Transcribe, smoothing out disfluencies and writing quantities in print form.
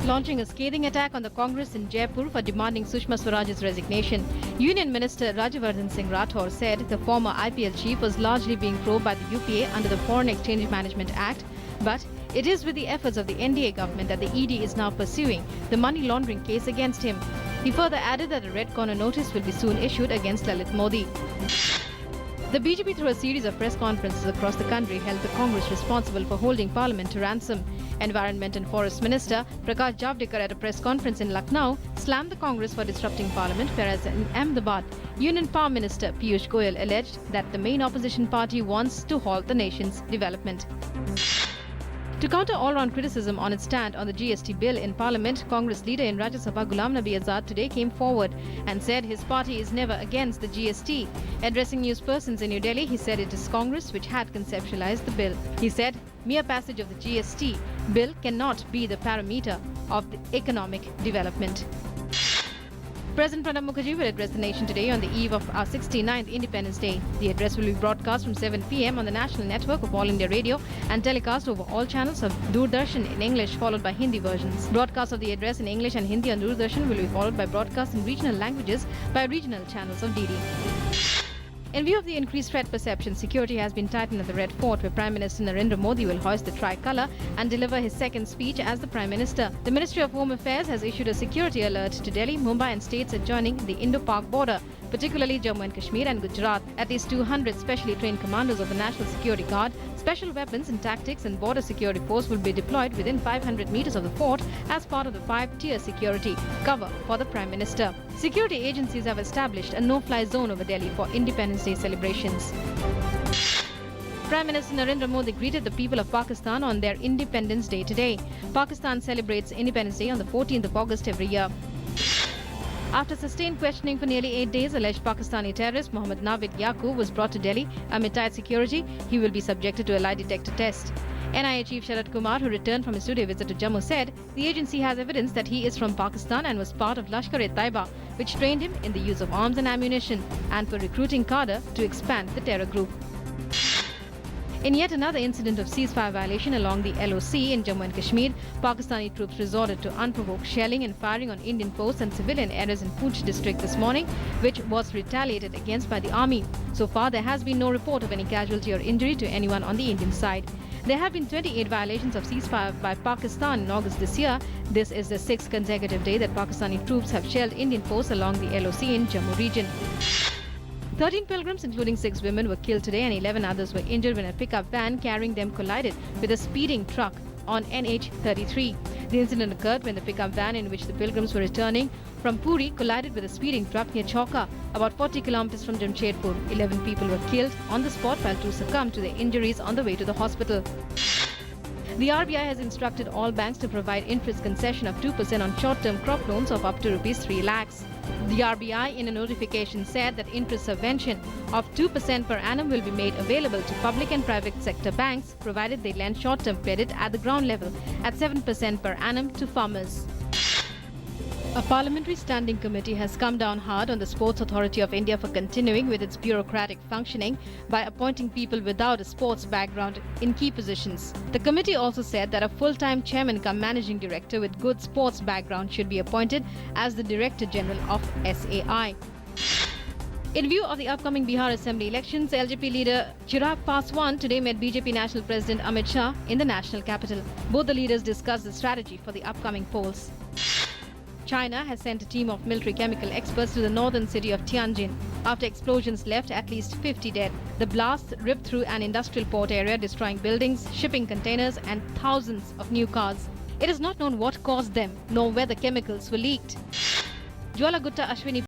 launching a scathing attack on the Congress in Jaipur for demanding Sushma Swaraj's resignation. Union Minister Rajyavardhan Singh Rathore said the former IPL chief was largely being probed by the UPA under the Foreign Exchange Management Act, but it is with the efforts of the NDA government that the ED is now pursuing the money laundering case against him. He further added that a red corner notice will be soon issued against Lalit Modi. The BJP, through a series of press conferences across the country, held the Congress responsible for holding Parliament to ransom. Environment and Forest Minister Prakash Javadekar at a press conference in Lucknow slammed the Congress for disrupting Parliament, whereas in Ahmedabad, Union Power Minister Piyush Goyal alleged that the main opposition party wants to halt the nation's development. To counter all-round criticism on its stand on the GST bill in Parliament, Congress leader in Rajya Sabha Ghulam Nabi Azad today came forward and said his party is never against the GST. Addressing newspersons in New Delhi, he said it is Congress which had conceptualized the bill. He said, mere passage of the GST bill cannot be the parameter of the economic development. President Pranab Mukherjee will address the nation today on the eve of our 69th Independence Day. The address will be broadcast from 7 p.m. on the national network of All India Radio and telecast over all channels of Doordarshan in English, followed by Hindi versions. Broadcast of the address in English and Hindi on Doordarshan will be followed by broadcasts in regional languages by regional channels of DD. In view of the increased threat perception, security has been tightened at the Red Fort, where Prime Minister Narendra Modi will hoist the tricolour and deliver his second speech as the Prime Minister. The Ministry of Home Affairs has issued a security alert to Delhi, Mumbai and states adjoining the Indo-Pak border, particularly Jammu and Kashmir and Gujarat. At least 200 specially trained commandos of the National Security Guard, special weapons and tactics and border security force will be deployed within 500 meters of the fort as part of the 5-tier security cover for the Prime Minister. Security agencies have established a no-fly zone over Delhi for Independence Day celebrations. Prime Minister Narendra Modi greeted the people of Pakistan on their Independence Day today. Pakistan celebrates Independence Day on the 14th of August every year. After sustained questioning for nearly 8 days, alleged Pakistani terrorist Mohammad Navid Yaqub was brought to Delhi. Amid tight security, he will be subjected to a lie detector test. NIA Chief Sharad Kumar, who returned from his 2-day visit to Jammu, said the agency has evidence that he is from Pakistan and was part of Lashkar-e-Taiba, which trained him in the use of arms and ammunition and for recruiting cadre to expand the terror group. In yet another incident of ceasefire violation along the LOC in Jammu and Kashmir, Pakistani troops resorted to unprovoked shelling and firing on Indian posts and civilian areas in Poonch district this morning, which was retaliated against by the army. So far, there has been no report of any casualty or injury to anyone on the Indian side. There have been 28 violations of ceasefire by Pakistan in August this year. This is the 6th consecutive day that Pakistani troops have shelled Indian posts along the LOC in Jammu region. 13 pilgrims, including 6 women, were killed today and 11 others were injured when a pickup van carrying them collided with a speeding truck on NH33. The incident occurred when the pickup van in which the pilgrims were returning from Puri collided with a speeding truck near Chowka, about 40 kilometers from Jamshedpur. 11 people were killed on the spot while 2 succumbed to their injuries on the way to the hospital. The RBI has instructed all banks to provide interest concession of 2% on short-term crop loans of up to Rs 3 lakhs. The RBI in a notification said that interest subvention of 2% per annum will be made available to public and private sector banks provided they lend short-term credit at the ground level at 7% per annum to farmers. A parliamentary standing committee has come down hard on the Sports Authority of India for continuing with its bureaucratic functioning by appointing people without a sports background in key positions. The committee also said that a full-time chairman cum managing director with good sports background should be appointed as the Director General of SAI. In view of the upcoming Bihar Assembly elections, LJP leader Chirag Paswan today met BJP National President Amit Shah in the national capital. Both the leaders discussed the strategy for the upcoming polls. China has sent a team of military chemical experts to the northern city of Tianjin. After explosions left at least 50 dead, the blasts ripped through an industrial port area, destroying buildings, shipping containers and thousands of new cars. It is not known what caused them, nor where the chemicals were leaked. Jwala Gutta Ashwini